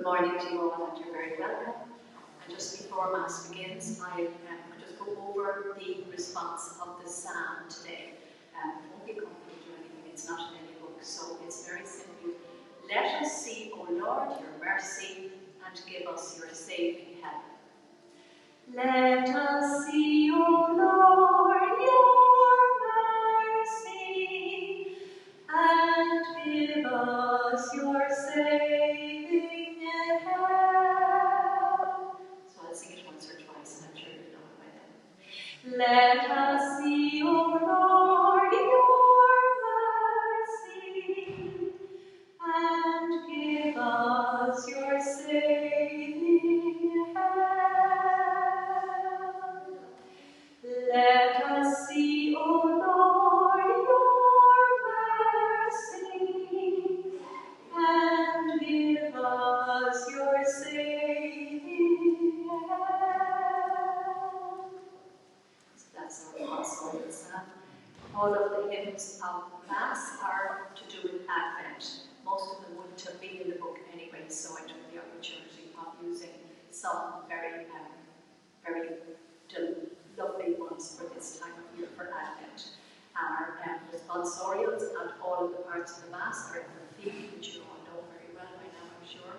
morning to you all, and you're very welcome. And just before Mass begins, I could just go over the response of the psalm today. It won't be accompanied or anything, it's not in any book, so it's very simple. Let us see, O Lord, your mercy, and give us your saving help. Let us see, O Lord, your mercy, and give us your saving help. So I'll sing it once or twice, and I'm sure you know it by then. Let us see, O Lord, your mercy, and give us your saving help. Let us see, O Lord, your mercy, and give us your saving help. So that's our gospel psalm. All of the hymns of Mass are to do with Advent. Most of them wouldn't have been in the book anyway, so I took the opportunity of using some very lovely ones for this time of year for Advent. Our responsorials and all of the parts of the Mass are in the theme, which you all know very well by now, I'm sure.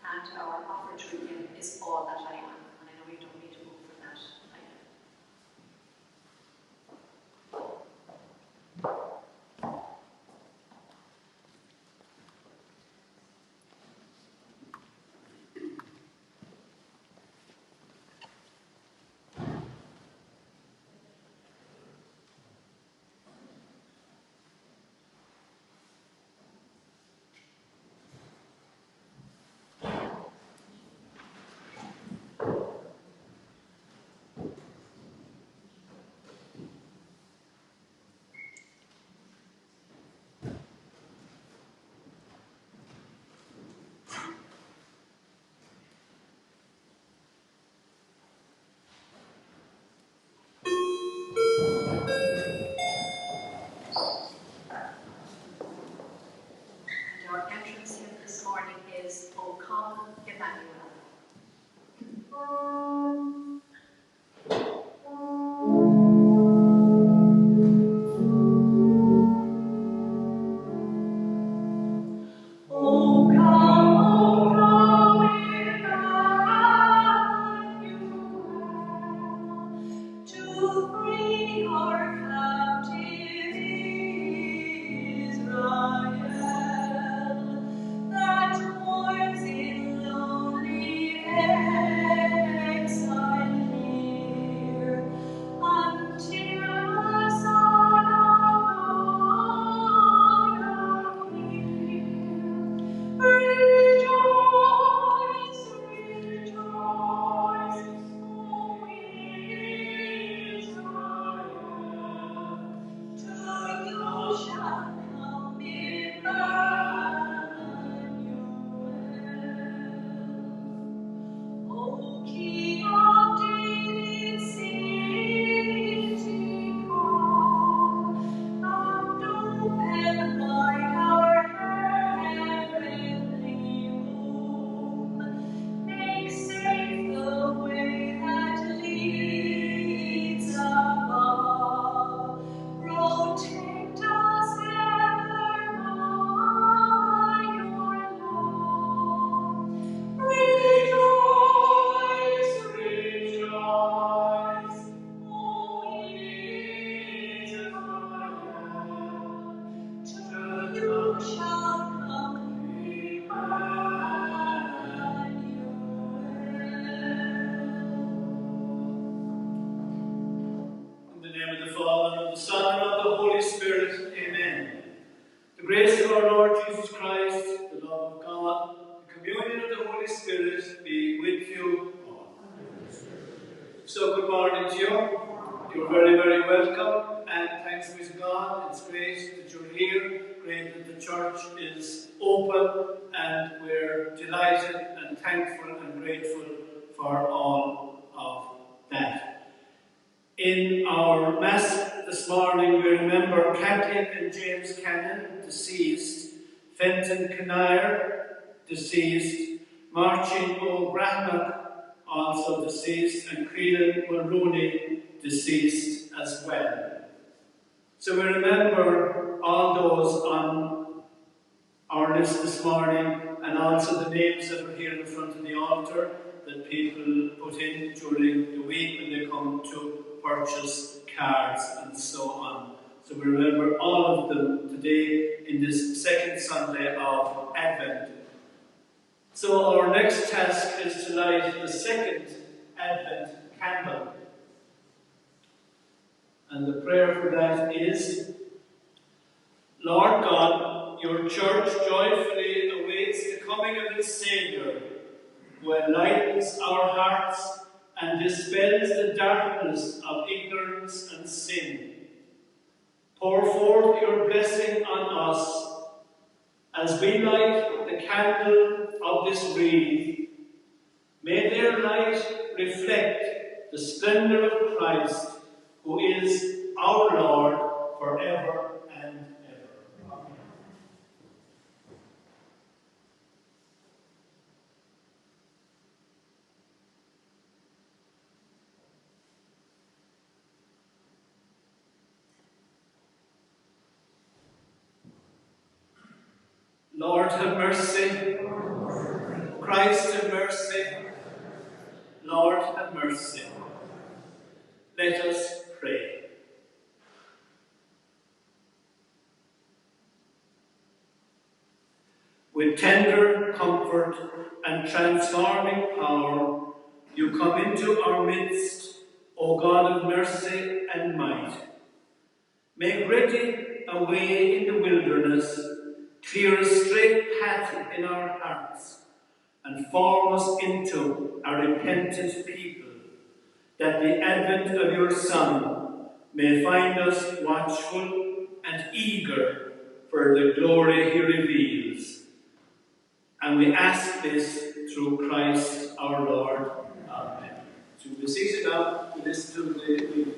And our offertory hymn is All That I Am. And I know you don't need to move for that. I know. Our entrance hymn this morning is O Come, Emmanuel. In our Mass this morning, we remember Kathleen and James Cannon, deceased, Fenton Kinnair, deceased, Marcin O'Graham, also deceased, and Creelan Mulrooney, deceased as well. So we remember all those on our list this morning, and also the names that are here in front of the altar that people put in during the week when they come to purchase cards and so on. So we remember all of them today in this second Sunday of Advent. So our next task is to light the second Advent candle. And the prayer for that is, Lord God, your church joyfully awaits the coming of its Saviour, who enlightens our hearts and dispels the darkness of ignorance and sin. Pour forth your blessing on us as we light the candle of this wreath. May their light reflect the splendour of Christ, who is our Lord forever and ever. Amen. Lord, have mercy. Christ, have mercy. Lord, have mercy. Let us pray. With tender comfort and transforming power, you come into our midst, O God of mercy and might. Make ready a way in the wilderness, clear a straight path in our hearts, and form us into a repentant people, that the advent of your Son may find us watchful and eager for the glory he reveals. And we ask this through Christ our Lord. Amen. So we'll be seated now to listen to the reading.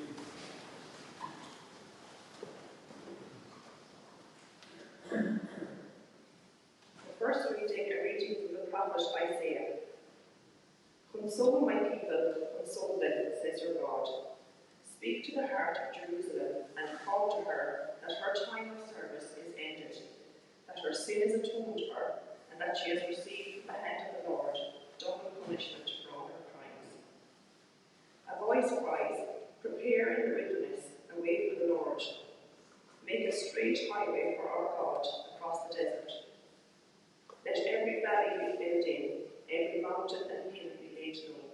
First reading, a reading from the prophet Isaiah. Console my people, console them, says your God. Speak to the heart of Jerusalem and call to her that her time of service is ended, that her sin is atoned for, and that she has received from the hand of the Lord double punishment for all her crimes. A voice cries, prepare in the wilderness a way for the Lord. Make a straight highway for our God across the desert. Let every valley be filled in, every mountain and hill be made low.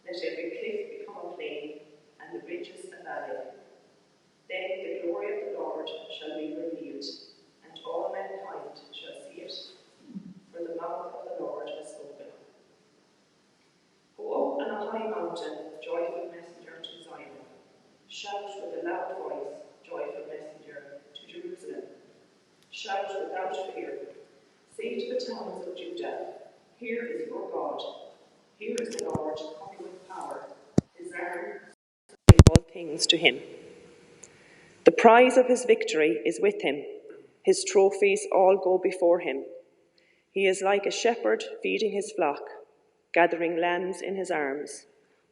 Let every cliff become a plain, and the ridges a valley. Then the glory of the Lord shall be revealed, and all mankind shall see it, for the mouth of the Lord has spoken. Go up on a high mountain, joyful messenger to Zion. Shout with a loud voice, joyful messenger to Jerusalem. Shout without fear. Say to the towns of Judah, here is your God. Here is the Lord coming with power. His arm doing all things to him. The prize of his victory is with him. His trophies all go before him. He is like a shepherd feeding his flock, gathering lambs in his arms,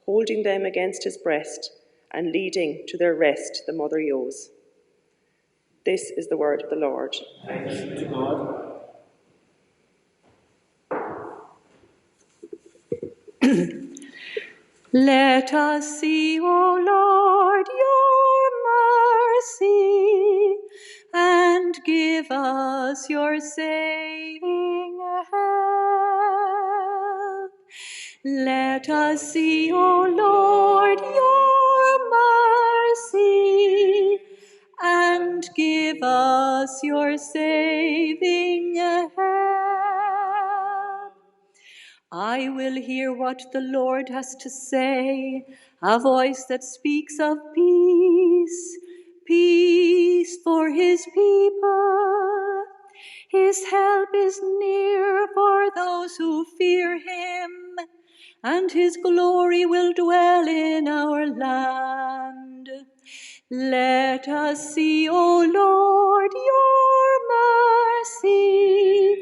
holding them against his breast, and leading to their rest the mother ewes. This is the word of the Lord. Thanks be to God. Let us see, O Lord, your mercy, and give us your saving help. Let us see, O Lord, your mercy, and give us your saving help. I will hear what the Lord has to say, a voice that speaks of peace, peace for his people. His help is near for those who fear him, and his glory will dwell in our land. Let us see, O Lord, your mercy,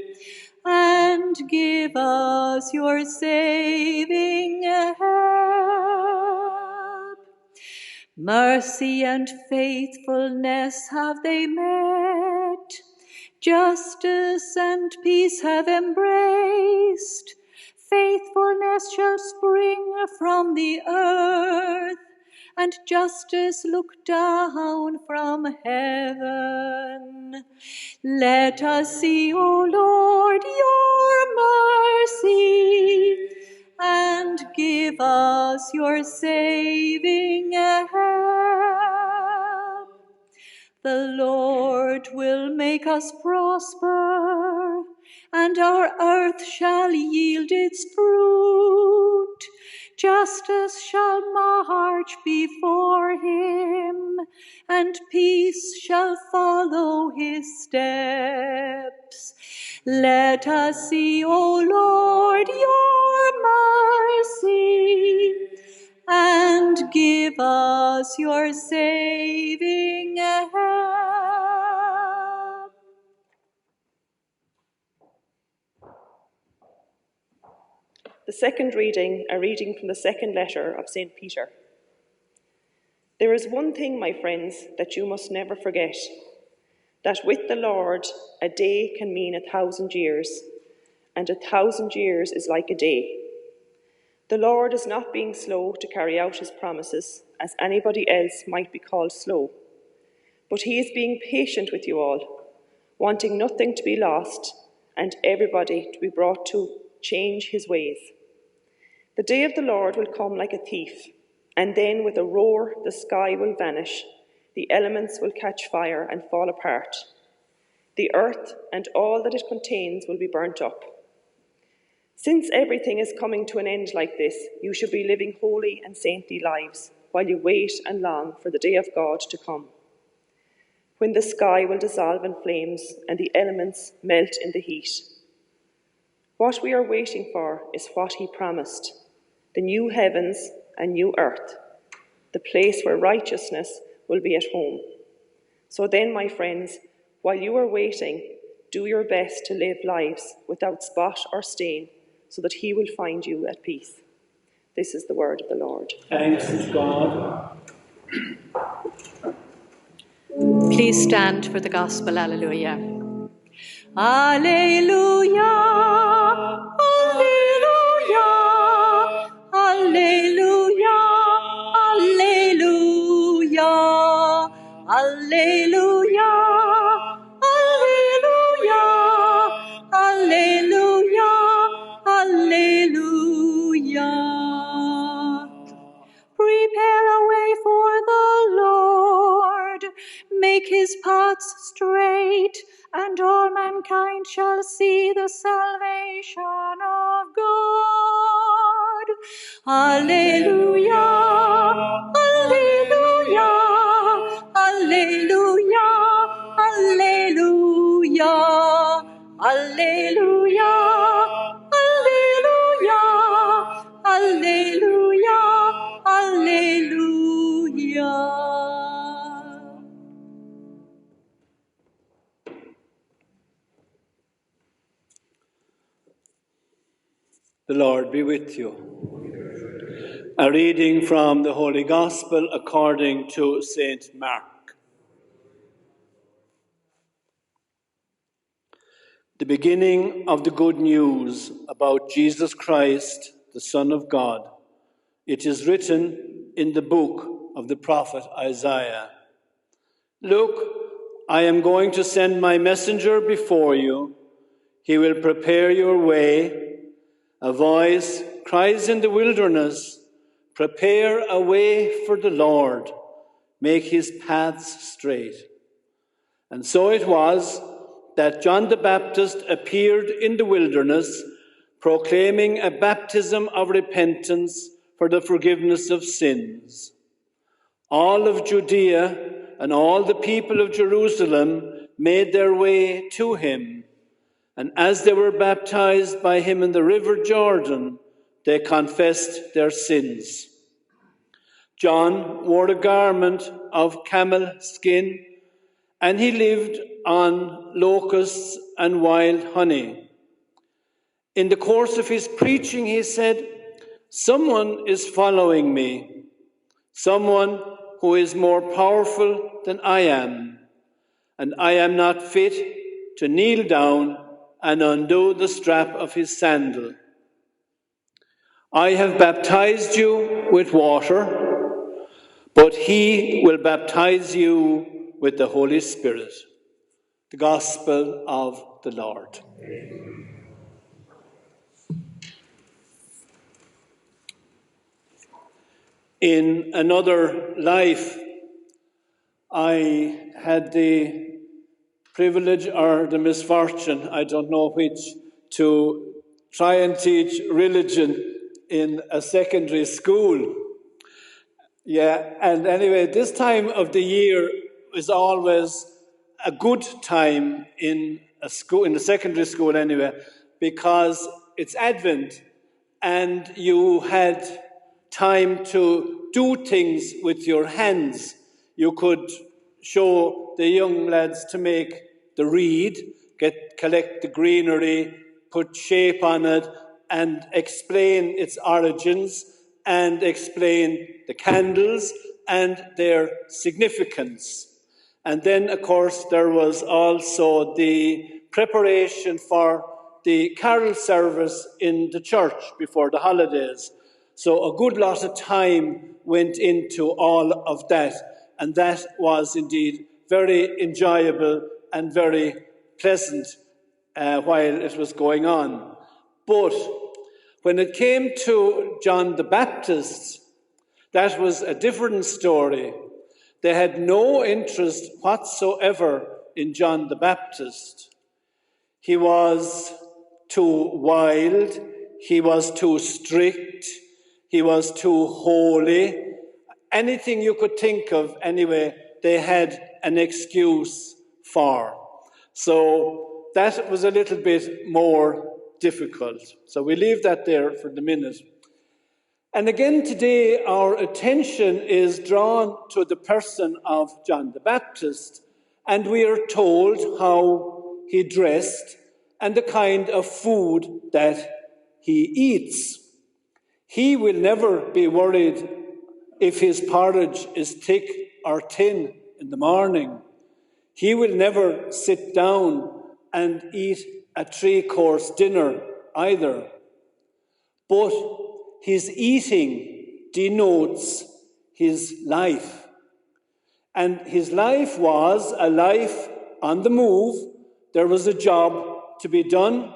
and give us us your saving help. Mercy and faithfulness have they met, justice and peace have embraced. Faithfulness shall spring from the earth, and justice look down from heaven. Let us see, O Lord, your mercy, and give us your saving help. The Lord will make us prosper, and our earth shall yield its fruit. Justice shall march before him, and peace shall follow his steps. Let us see, O Lord, your mercy, and give us your saving help. The second reading, a reading from the second letter of St. Peter. There is one thing, my friends, that you must never forget, that with the Lord a day can mean 1,000 years, and 1,000 years is like a day. The Lord is not being slow to carry out his promises, as anybody else might be called slow, but he is being patient with you all, wanting nothing to be lost and everybody to be brought to change his ways. The day of the Lord will come like a thief, and then with a roar the sky will vanish, the elements will catch fire and fall apart. The earth and all that it contains will be burnt up. Since everything is coming to an end like this, you should be living holy and saintly lives while you wait and long for the day of God to come, when the sky will dissolve in flames and the elements melt in the heat. What we are waiting for is what he promised, the new heavens and new earth, the place where righteousness will be at home. So then, my friends, while you are waiting, do your best to live lives without spot or stain, so that he will find you at peace. This is the word of the Lord. Thanks to God. Please stand for the gospel. Alleluia. Alleluia. Alleluia. Alleluia. Alleluia. Alleluia. Alleluia. Alleluia. Alleluia. Prepare a way for the Lord, make his paths straight, and all mankind shall see the salvation of God. Alleluia, alleluia, alleluia, alleluia, alleluia, alleluia, alleluia, alleluia. The Lord be with you. A reading from the Holy Gospel according to St. Mark. The beginning of the good news about Jesus Christ, the Son of God. It is written in the book of the prophet Isaiah. Look, I am going to send my messenger before you. He will prepare your way. A voice cries in the wilderness, prepare a way for the Lord, make his paths straight. And so it was that John the Baptist appeared in the wilderness, proclaiming a baptism of repentance for the forgiveness of sins. All of Judea and all the people of Jerusalem made their way to him, and as they were baptized by him in the river Jordan, they confessed their sins. John wore a garment of camel skin, and he lived on locusts and wild honey. In the course of his preaching, he said, "Someone is following me, someone who is more powerful than I am, and I am not fit to kneel down and undo the strap of his sandal. I have baptized you with water, but he will baptize you with the Holy Spirit." The Gospel of the Lord. In another life, I had the privilege or the misfortune, I don't know which, to try and teach religion in a secondary school. Yeah, and anyway, this time of the year is always a good time in a school, in the secondary school anyway, because it's Advent and you had time to do things with your hands. You could show the young lads to make the reed, collect the greenery, put shape on it, and explain its origins, and explain the candles and their significance. And then, of course, there was also the preparation for the carol service in the church before the holidays. So a good lot of time went into all of that, and that was indeed very enjoyable and very pleasant while it was going on. But when it came to John the Baptist, that was a different story. They had no interest whatsoever in John the Baptist. He was too wild, he was too strict, he was too holy. Anything you could think of, anyway, they had an excuse for. So that was a little bit more difficult. So we leave that there for the minute. And again today, our attention is drawn to the person of John the Baptist, and we are told how he dressed and the kind of food that he eats. He will never be worried if his porridge is thick or thin in the morning. He will never sit down and eat a 3-course dinner either. But his eating denotes his life. And his life was a life on the move. There was a job to be done.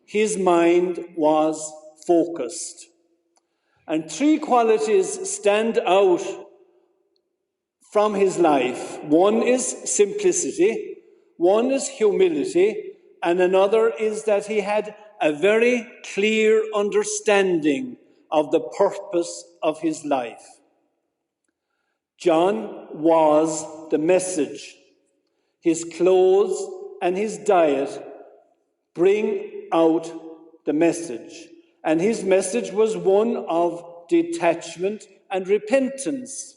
His mind was focused. And 3 qualities stand out from his life. One is simplicity, one is humility, and another is that he had a very clear understanding of the purpose of his life. John was the message. His clothes and his diet bring out the message. And his message was one of detachment and repentance.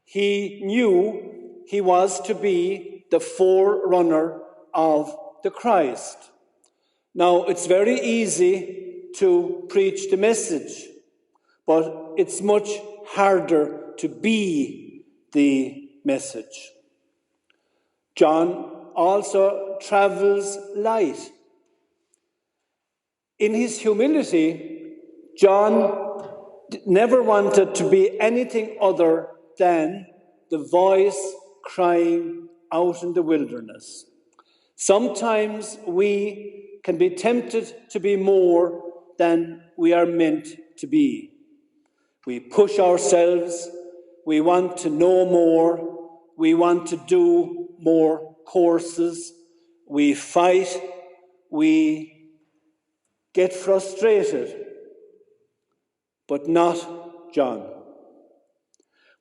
He knew he was to be the forerunner of the Christ. Now, it's very easy to preach the message, but it's much harder to be the message. John also travels light. In his humility, John never wanted to be anything other than the voice crying out in the wilderness. Sometimes we can be tempted to be more than we are meant to be. We push ourselves, we want to know more, we want to do more courses, we fight, we get frustrated, but not John.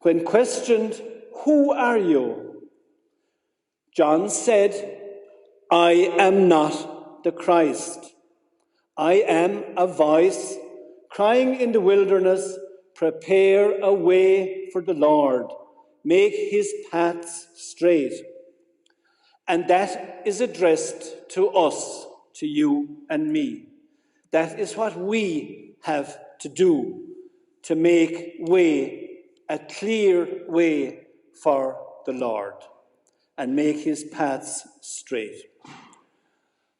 When questioned, "Who are you?" John said, "I am not the Christ. I am a voice crying in the wilderness, prepare a way for the Lord, make his paths straight." And that is addressed to us, to you and me. That is what we have to do to make way, a clear way for the Lord, and make his paths straight.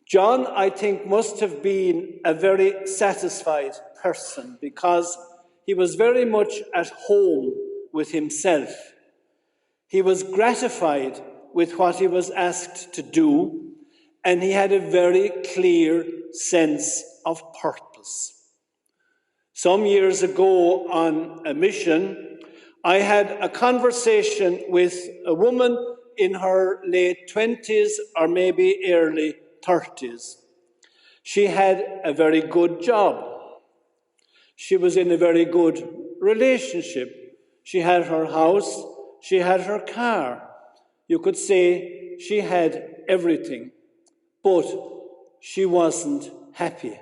John, I think, must have been a very satisfied person because he was very much at home with himself. He was gratified with what he was asked to do, and he had a very clear sense of purpose. Some years ago on a mission, I had a conversation with a woman in her late 20s or maybe early 30s. She had a very good job. She was in a very good relationship. She had her house, she had her car. You could say she had everything, but she wasn't happy.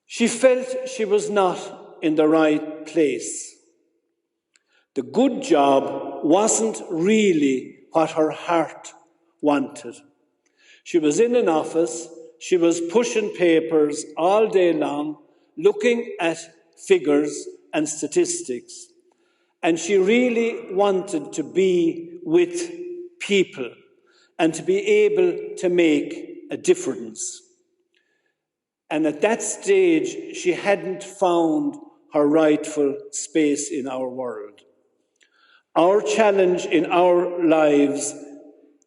She felt she was not in the right place. The good job wasn't really what her heart wanted. She was in an office, she was pushing papers all day long, looking at figures and statistics. And she really wanted to be with people and to be able to make a difference. And at that stage, she hadn't found her rightful space in our world. Our challenge in our lives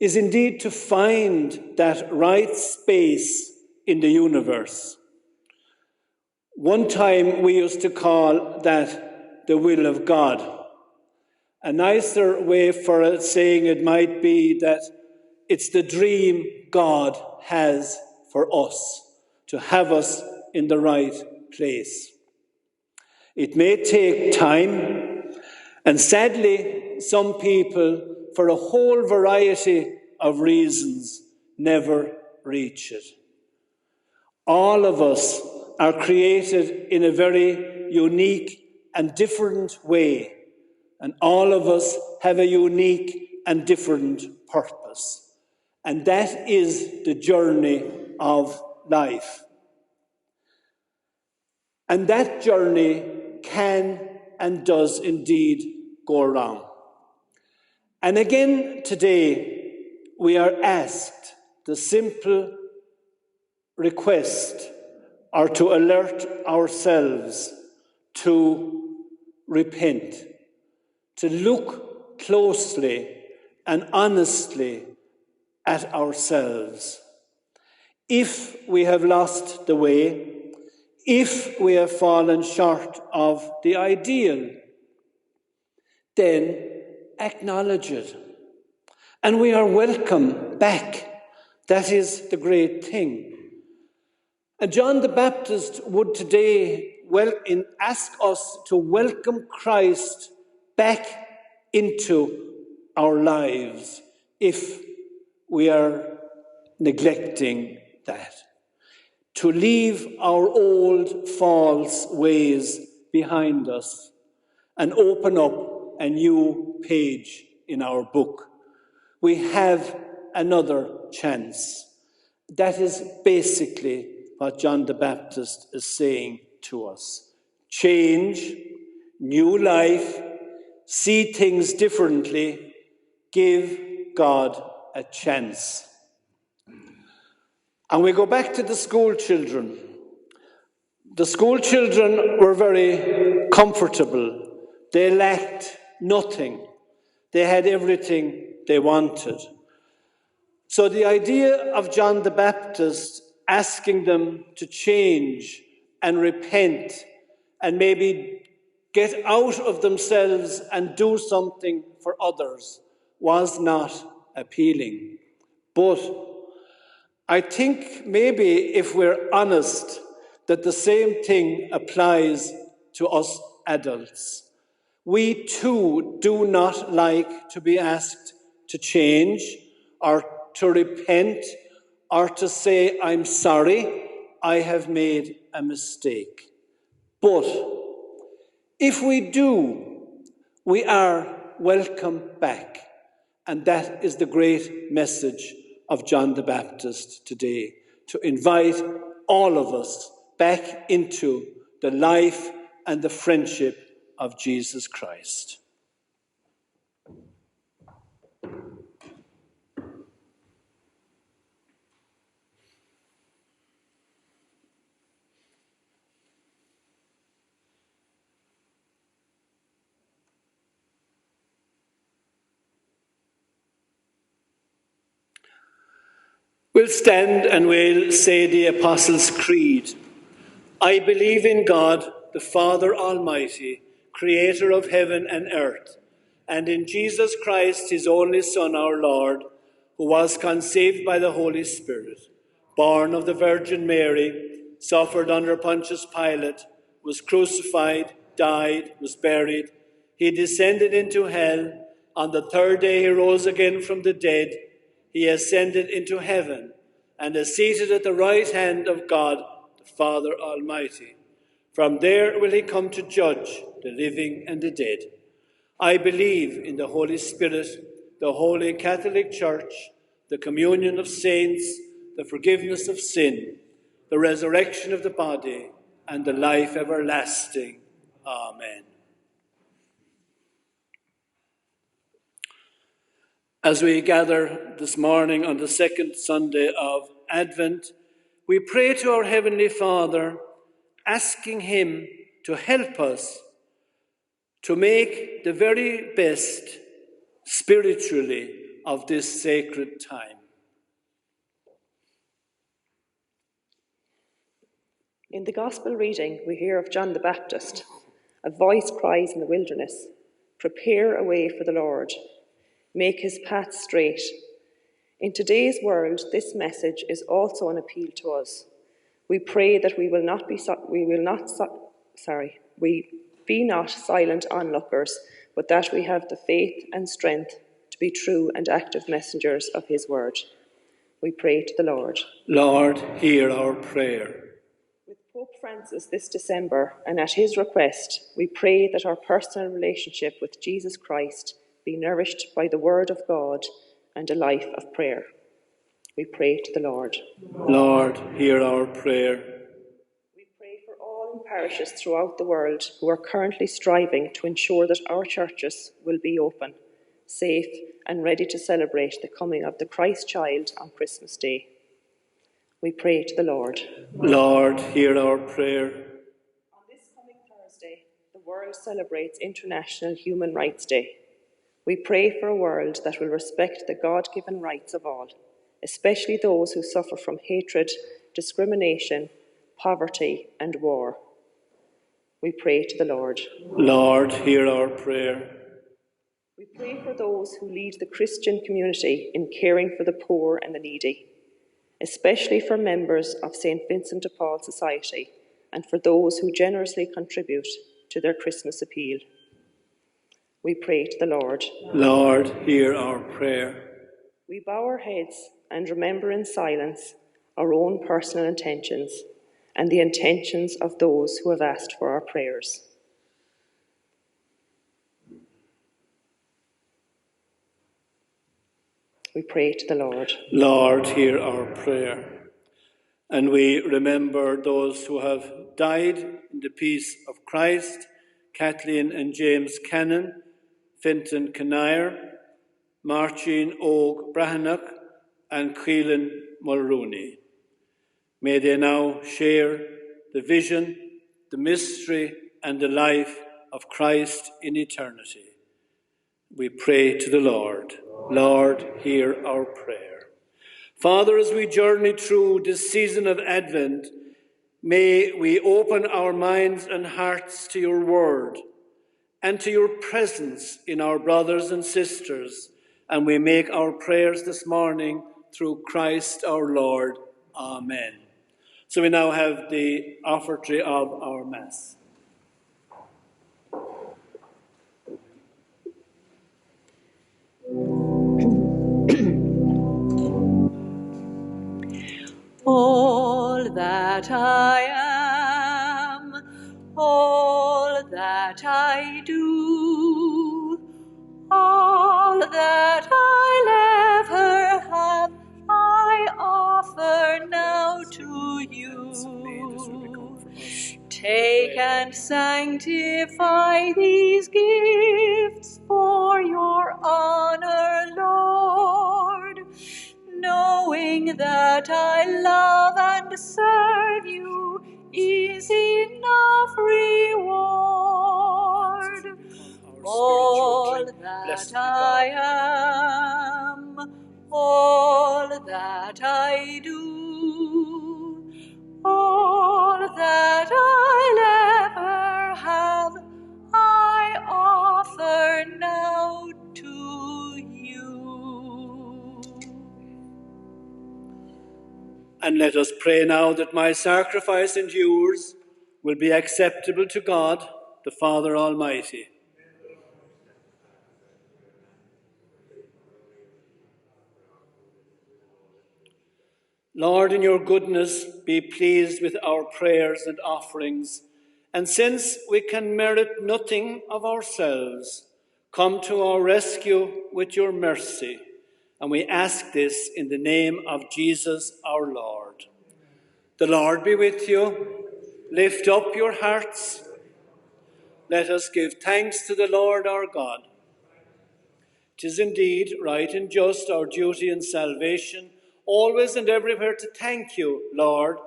is indeed to find that right space in the universe. One time we used to call that the will of God. A nicer way for saying it might be that it's the dream God has for us, to have us in the right place. It may take time, and sadly, some people, for a whole variety of reasons, never reach it. All of us are created in a very unique and different way, and all of us have a unique and different purpose. And that is the journey of life. And that journey can and does indeed go wrong. And again today, we are asked the simple request or to alert ourselves to repent, to look closely and honestly at ourselves. If we have lost the way, if we have fallen short of the ideal, then acknowledge it. And we are welcome back. That is the great thing. And John the Baptist would today ask us to welcome Christ back into our lives if we are neglecting that. To leave our old false ways behind us and open up a new page in our book. We have another chance. That is basically what John the Baptist is saying to us. Change, new life, see things differently, give God a chance. And we go back to the school children. The school children were very comfortable. They lacked nothing. They had everything they wanted. So the idea of John the Baptist asking them to change and repent and maybe get out of themselves and do something for others was not appealing. But I think maybe if we're honest, that the same thing applies to us adults. We too do not like to be asked to change or to repent or to say, I'm sorry, I have made a mistake. But if we do, we are welcome back. And that is the great message of John the Baptist today, to invite all of us back into the life and the friendship of Jesus Christ. We'll stand and we'll say the Apostles' Creed. I believe in God, the Father Almighty, creator of heaven and earth, and in Jesus Christ, his only Son, our Lord, who was conceived by the Holy Spirit, born of the Virgin Mary, suffered under Pontius Pilate, was crucified, died, was buried. He descended into hell. On the third day he rose again from the dead. He ascended into heaven and is seated at the right hand of God, the Father Almighty. From there will he come to judge the living and the dead. I believe in the Holy Spirit, the Holy Catholic Church, the communion of saints, the forgiveness of sin, the resurrection of the body, and the life everlasting. Amen. As we gather this morning on the second Sunday of Advent, we pray to our Heavenly Father, asking him to help us to make the very best spiritually of this sacred time. In the Gospel reading, we hear of John the Baptist. A voice cries in the wilderness, "Prepare a way for the Lord. Make his path straight." In today's world, this message is also an appeal to us. We pray that we be not silent onlookers, but that we have the faith and strength to be true and active messengers of his word. We pray to the Lord. Lord, hear our prayer. With Pope Francis this December, and at his request, we pray that our personal relationship with Jesus Christ be nourished by the word of God and a life of prayer. We pray to the Lord. Lord, hear our prayer. We pray for all in parishes throughout the world who are currently striving to ensure that our churches will be open, safe, and ready to celebrate the coming of the Christ child on Christmas Day. We pray to the Lord. Lord, hear our prayer. On this coming Thursday, the world celebrates International Human Rights Day. We pray for a world that will respect the God-given rights of all, especially those who suffer from hatred, discrimination, poverty, and war. We pray to the Lord. Lord, hear our prayer. We pray for those who lead the Christian community in caring for the poor and the needy, especially for members of St. Vincent de Paul Society and for those who generously contribute to their Christmas appeal. We pray to the Lord. Lord, hear our prayer. We bow our heads and remember in silence our own personal intentions and the intentions of those who have asked for our prayers. We pray to the Lord. Lord, hear our prayer. And we remember those who have died in the peace of Christ, Kathleen and James Cannon, Fintan Kinnair, Marcin Og Brahanach, and Keelan Mulrooney. May they now share the vision, the mystery, and the life of Christ in eternity. We pray to the Lord. Lord, hear our prayer. Father, as we journey through this season of Advent, may we open our minds and hearts to your word and to your presence in our brothers and sisters, and we make our prayers this morning through Christ our Lord. Amen. So we now have the offertory of our Mass. All that I am, all that I do, all that I'll ever have, I offer now to you. and sanctify these gifts for your honor, Lord, knowing that I love and serve you is enough reward. All that I am, all that I do, all that I'll ever have, I offer now to you. And let us pray now that my sacrifice and yours will be acceptable to God, the Father Almighty. Lord, in your goodness, be pleased with our prayers and offerings, and since we can merit nothing of ourselves, come to our rescue with your mercy, and we ask this in the name of Jesus our Lord. The Lord be with you. Lift up your hearts. Let us give thanks to the Lord our God. 'Tis indeed right and just, our duty and salvation, always and everywhere to thank you, Lord,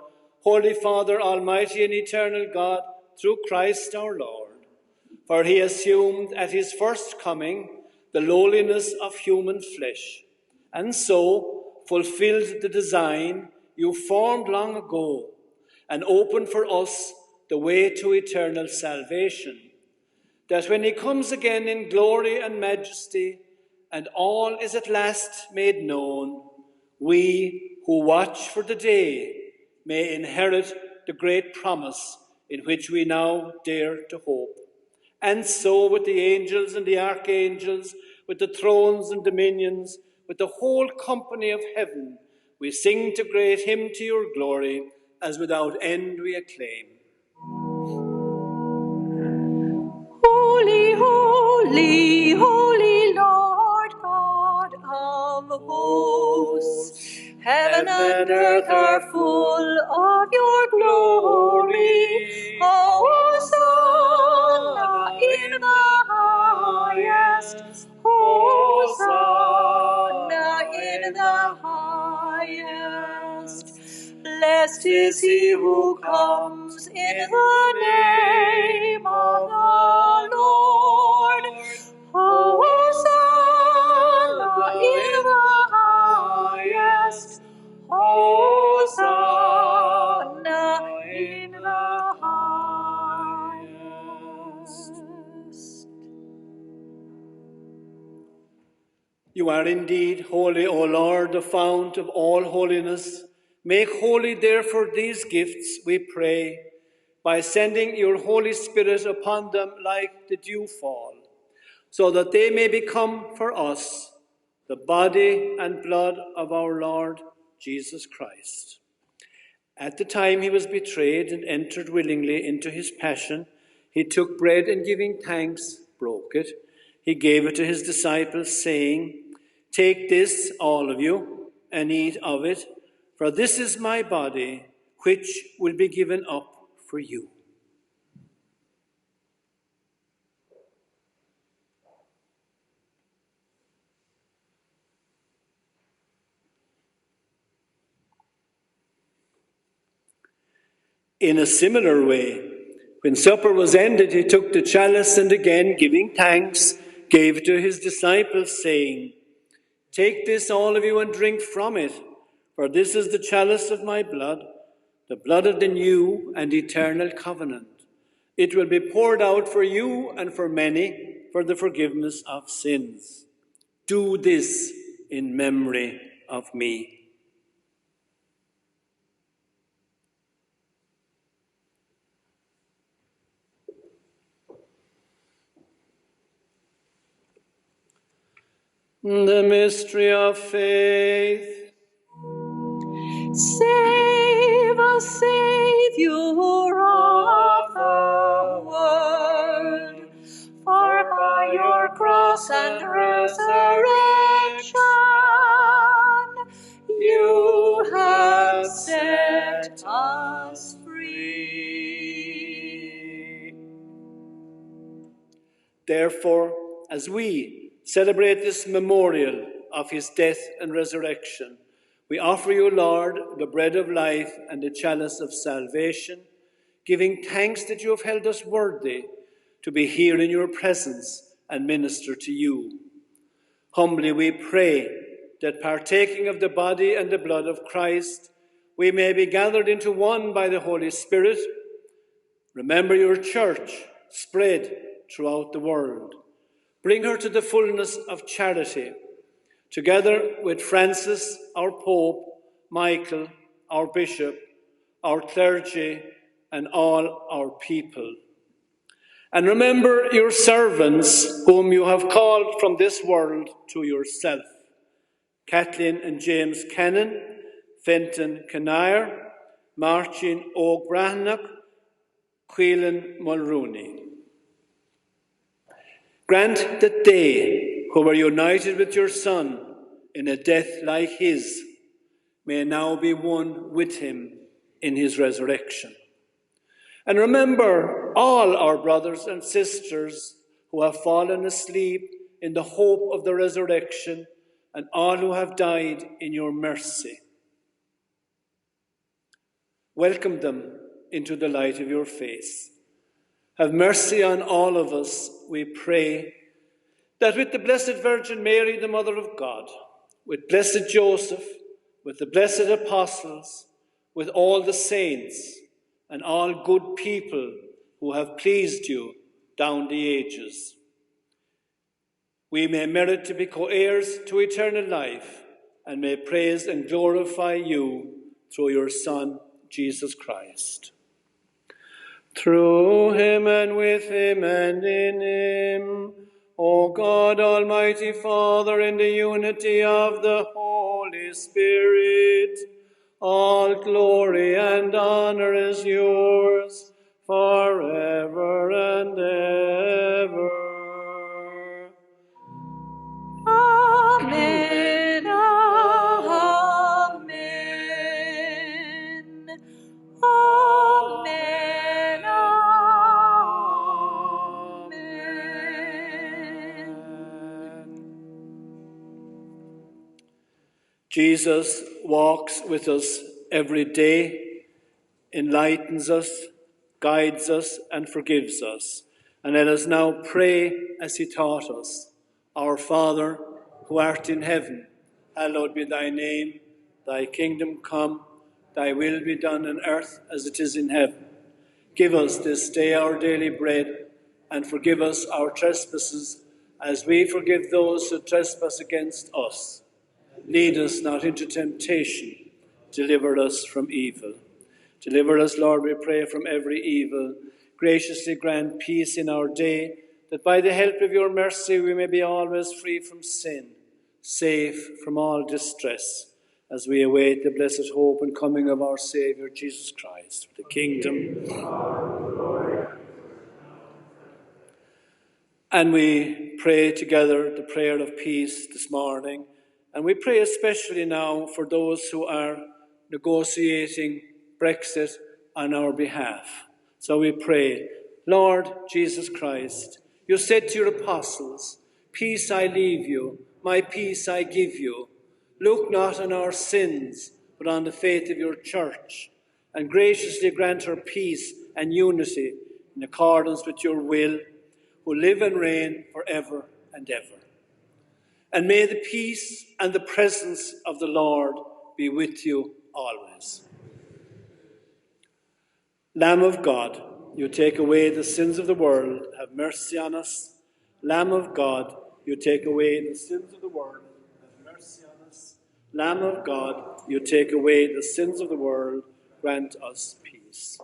Holy Father, Almighty and eternal God, through Christ our Lord. For he assumed at his first coming the lowliness of human flesh, and so fulfilled the design you formed long ago, and opened for us the way to eternal salvation, that when he comes again in glory and majesty, and all is at last made known, we who watch for the day may inherit the great promise in which we now dare to hope. And so with the angels and the archangels, with the thrones and dominions, with the whole company of heaven, we sing to great hymn to your glory, as without end we acclaim. Holy, holy, holy Lord God of hosts, heaven and earth are full of your glory. Hosanna in the highest. Hosanna in the highest. Blessed is he who comes in the name of the Lord. Hosanna in the highest. Hosanna in the highest. You are indeed holy, O Lord, the fount of all holiness. Make holy, therefore, these gifts, we pray, by sending your Holy Spirit upon them like the dewfall, so that they may become for us the body and blood of our Lord Jesus Christ. At the time he was betrayed and entered willingly into his passion, he took bread and giving thanks, broke it. He gave it to his disciples, saying, "Take this, all of you, and eat of it, for this is my body, which will be given up for you." In a similar way, when supper was ended, he took the chalice and again, giving thanks, gave it to his disciples, saying, "Take this, all of you, and drink from it, for this is the chalice of my blood, the blood of the new and eternal covenant. It will be poured out for you and for many for the forgiveness of sins. Do this in memory of me." The mystery of faith. Save us, Saviour of the world, for by your cross and resurrection you have set us free. Therefore, as we celebrate this memorial of his death and resurrection, we offer you, Lord, the bread of life and the chalice of salvation, giving thanks that you have held us worthy to be here in your presence and minister to you. Humbly we pray that, partaking of the body and the blood of Christ, we may be gathered into one by the Holy Spirit. Remember your church spread throughout the world. Bring her to the fullness of charity, together with Francis, our Pope, Michael, our Bishop, our clergy, and all our people. And remember your servants whom you have called from this world to yourself: Kathleen and James Cannon, Fenton Kinnair, Martin O'Grahanock, Quillen Mulrooney. Grant that they, who were united with your Son in a death like his, may now be one with him in his resurrection. And remember all our brothers and sisters who have fallen asleep in the hope of the resurrection, and all who have died in your mercy. Welcome them into the light of your face. Have mercy on all of us, we pray, that with the Blessed Virgin Mary, the Mother of God, with blessed Joseph, with the blessed apostles, with all the saints, and all good people who have pleased you down the ages, we may merit to be co-heirs to eternal life, and may praise and glorify you through your Son, Jesus Christ. Through him and with him and in him, O God, Almighty Father, in the unity of the Holy Spirit, all glory and honor is yours forever and ever. Amen. Amen. Amen. Jesus walks with us every day, enlightens us, guides us, and forgives us. And let us now pray as he taught us. Our Father, who art in heaven, hallowed be thy name. Thy kingdom come, thy will be done on earth as it is in heaven. Give us this day our daily bread, and forgive us our trespasses, as we forgive those who trespass against us. Lead us not into temptation, deliver us from evil. Deliver us, Lord, we pray, from every evil. Graciously grant peace in our day, that by the help of your mercy we may be always free from sin, safe from all distress, as we await the blessed hope and coming of our Saviour, Jesus Christ, the kingdom. And we pray together the prayer of peace this morning. And we pray especially now for those who are negotiating Brexit on our behalf. So we pray, Lord Jesus Christ, you said to your apostles, peace I leave you, my peace I give you. Look not on our sins, but on the faith of your church, and graciously grant her peace and unity in accordance with your will, who live and reign forever and ever. And may the peace and the presence of the Lord be with you always. Lamb of God, you take away the sins of the world, have mercy on us. Lamb of God, you take away the sins of the world, have mercy on us. Lamb of God, you take away the sins of the world, grant us peace.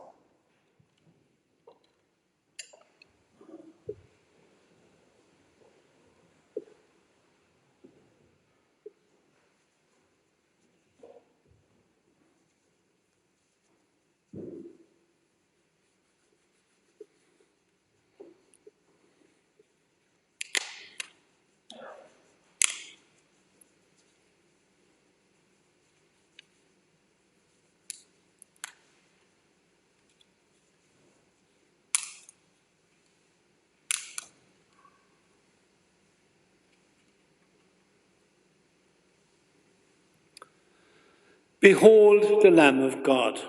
Behold the Lamb of God.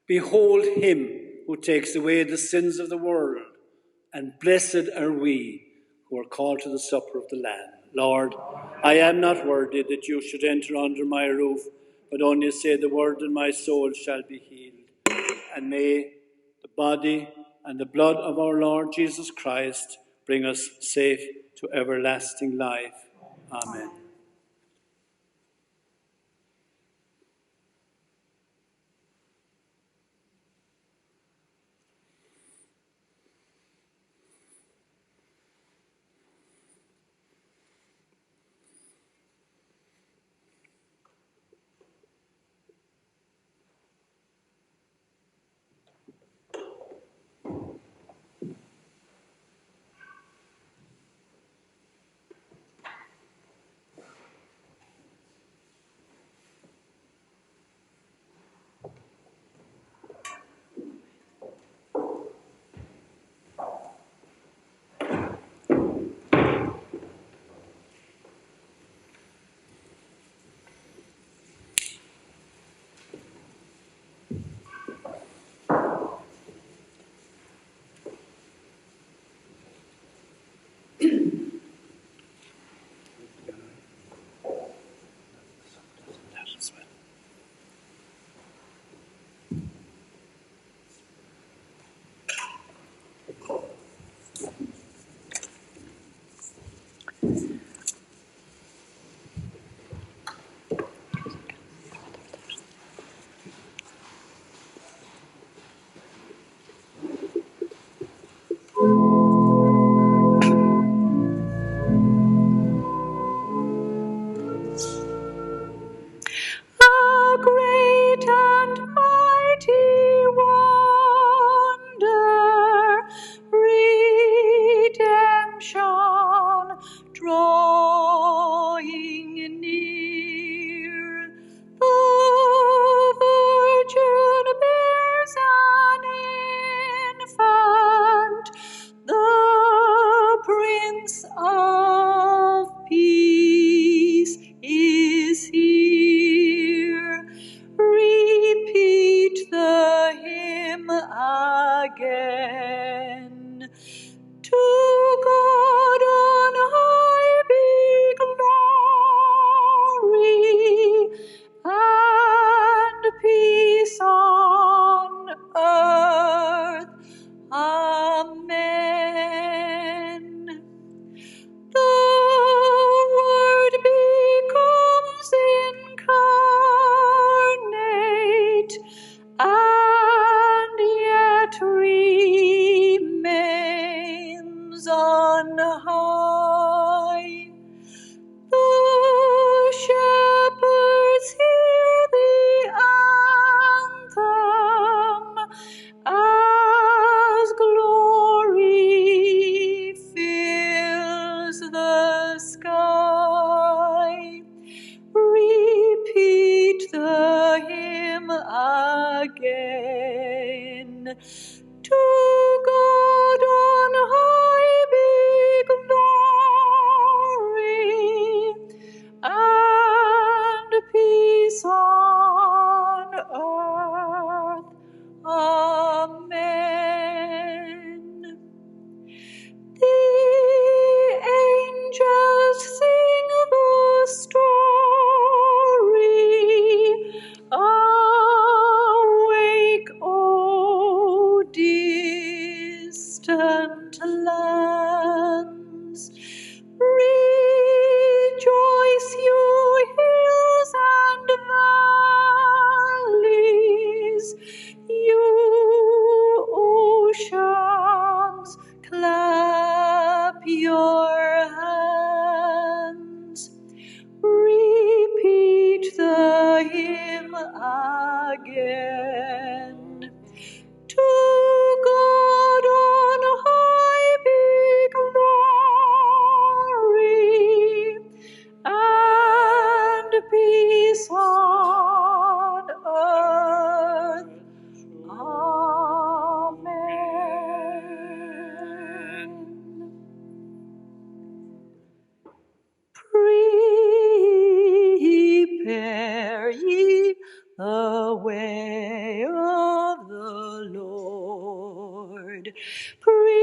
Behold him who takes away the sins of the world. And blessed are we who are called to the supper of the Lamb. Lord, I am not worthy that you should enter under my roof, but only say the word and my soul shall be healed. And may the body and the blood of our Lord Jesus Christ bring us safe to everlasting life. Amen. A great and mighty wonder, redemption drawing near. The Virgin bears an infant, the Prince of Peace is here. Repeat the hymn again. To God on high be glory, and peace on earth. Amen. The Word becomes incarnate, and yet remains on high. The shepherds hear the anthem as glory fills the sky. Repeat the hymn again. To God on high be glory, and peace on earth. Amen. The angels sing the story. Awake, O distant lands. Rejoice, you hills and valleys, you oceans, clap your hands. Repeat the hymn again. To God on high be glory, and peace on earth. Amen. Prepare ye Prepare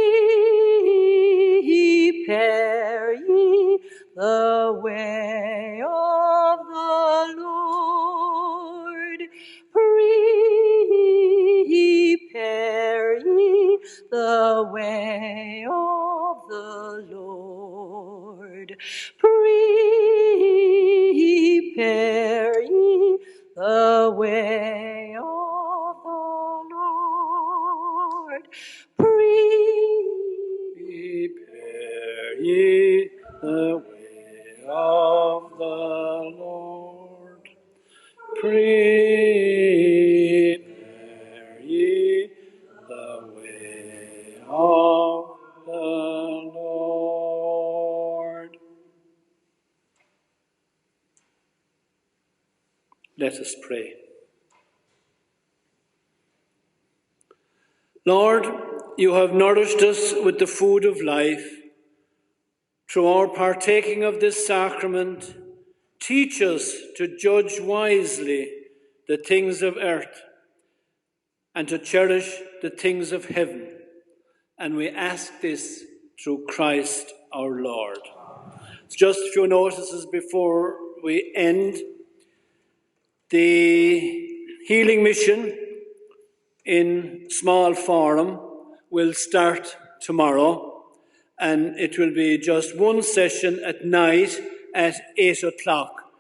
ye the way of the Lord. Prepare ye the way of the Lord. Prepare ye the way of the Lord. Prepare ye the way of the Lord. Prepare ye the way of the Lord. Let us pray. Lord, you have nourished us with the food of life. Through our partaking of this sacrament, teach us to judge wisely the things of earth and to cherish the things of heaven. And we ask this through Christ our Lord. Just a few notices before we end. The healing mission in small forum will start tomorrow, and it will be just one session at night at 8 o'clock,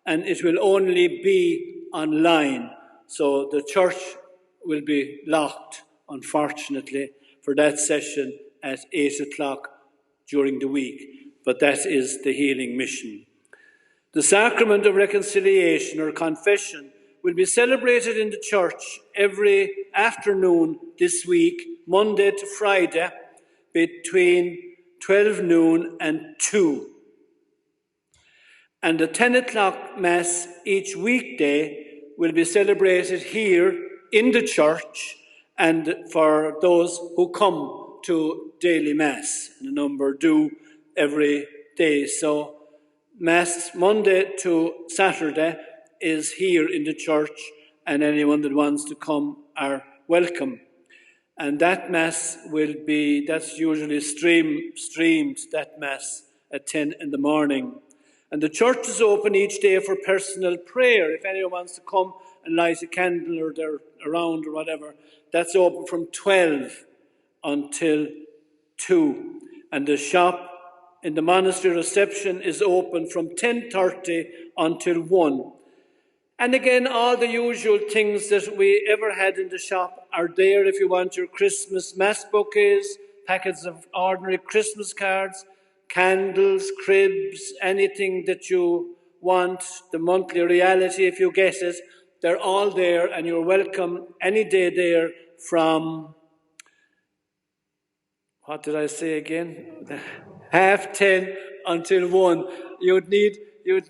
and it will only be online. So the church will be locked, unfortunately, for that session at 8 o'clock during the week. But that is the healing mission. The sacrament of reconciliation or confession will be celebrated in the church every afternoon this week, Monday to Friday, between 12 noon and 2. And the 10 o'clock Mass each weekday will be celebrated here in the church and for those who come to daily Mass. The number do every day. So Mass Monday to Saturday is here in the church, and anyone that wants to come are welcome. And that Mass that's usually streamed, that Mass at 10 in the morning. And the church is open each day for personal prayer. If anyone wants to come and light a candle or they're around or whatever, that's open from 12 until 2. And the shop in the monastery reception is open from 10:30 until 1. And again, all the usual things that we ever had in the shop are there if you want your Christmas Mass bouquets, packets of ordinary Christmas cards, candles, cribs, anything that you want, the monthly reality if you get it, they're all there and you're welcome any day there from, what did I say again? 10:30 until 1.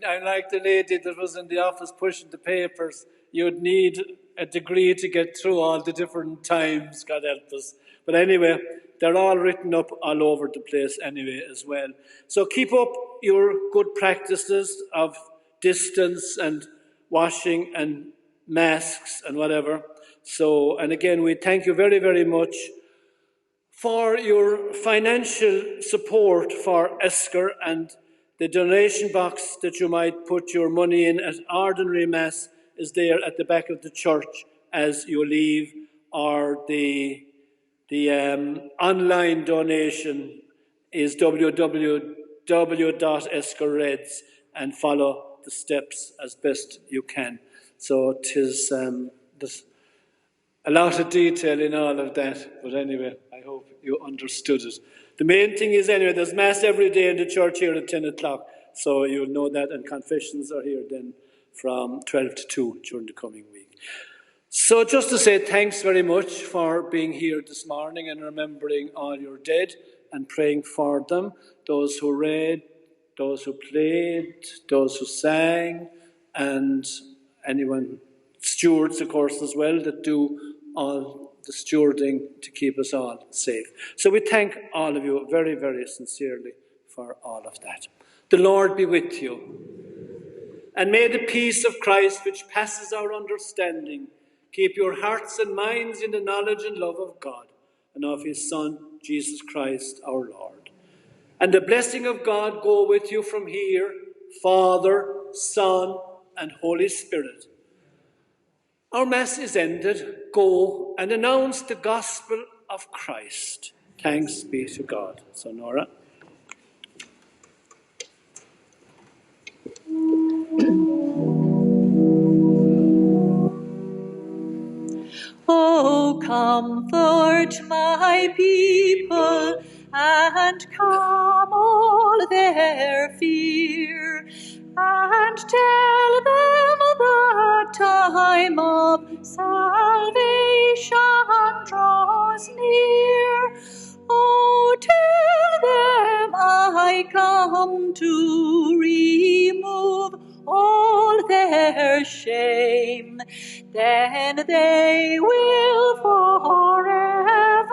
I like the lady that was in the office pushing the papers. You'd need a degree to get through all the different times, God help us. But anyway, they're all written up all over the place anyway as well. So keep up your good practices of distance and washing and masks and whatever. So, and again, we thank you very, very much for your financial support for Esker, and the donation box that you might put your money in at ordinary Mass is there at the back of the church as you leave, or the online donation is www.eskerreds, and follow the steps as best you can. So it is there's a lot of detail in all of that, but anyway, I hope you understood it. The main thing is, anyway, there's Mass every day in the church here at 10 o'clock, so you'll know that, and confessions are here then from 12 to 2 during the coming week. So just to say thanks very much for being here this morning and remembering all your dead and praying for them, those who read, those who played, those who sang, and anyone, stewards, of course, as well, that do all the stewarding to keep us all safe. So we thank all of you very, very sincerely for all of that. The Lord be with you. And may the peace of Christ, which passes our understanding, keep your hearts and minds in the knowledge and love of God and of his Son, Jesus Christ our Lord. And the blessing of God go with you from here, Father, Son, and Holy Spirit. Our Mass is ended. Go and announce the gospel of Christ. Thanks be to God. So, Nora. Oh, comfort my people and calm all their fear, and tell them the time of salvation draws near. Oh, tell them I come to remove all their shame. Then they will forever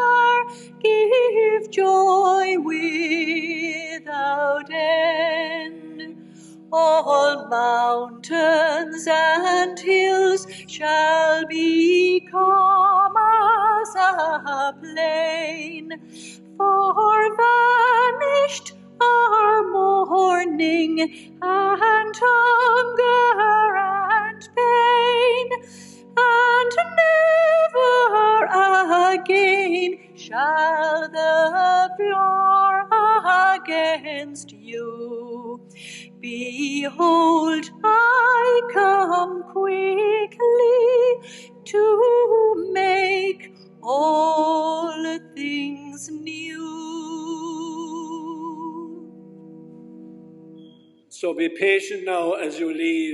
give joy without end. All mountains and hills shall become as a plain, for vanished are mourning and hunger and pain, and never again shall the war against you. Behold, I come quickly to make all things new. So be patient now as you leave